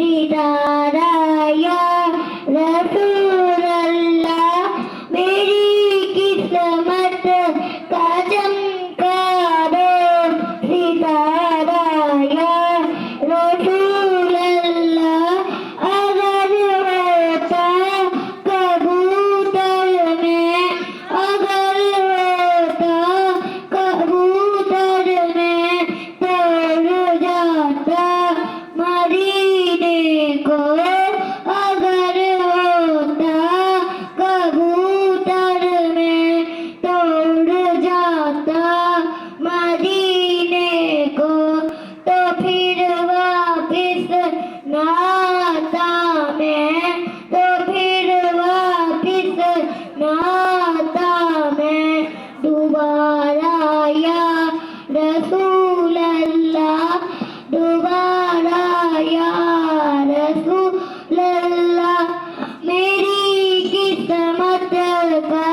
सितारा या रसूल अल्लाह, मेरी किस्मत का चमकारो सितारा या रसूल अल्लाह। अगर होता कबूतर में, अगर होता कबूतर में तो उड़ जाता मदीने को। अगर होता कबूतर में तो उड़ जाता मदीने को, तो फिर वापिस ना आता मैं, तो फिर वापिस ना आता मैं दोबारा या रसूल अल्लाह, दोबारा या रसूल अल्लाह। मेरी किस्मत का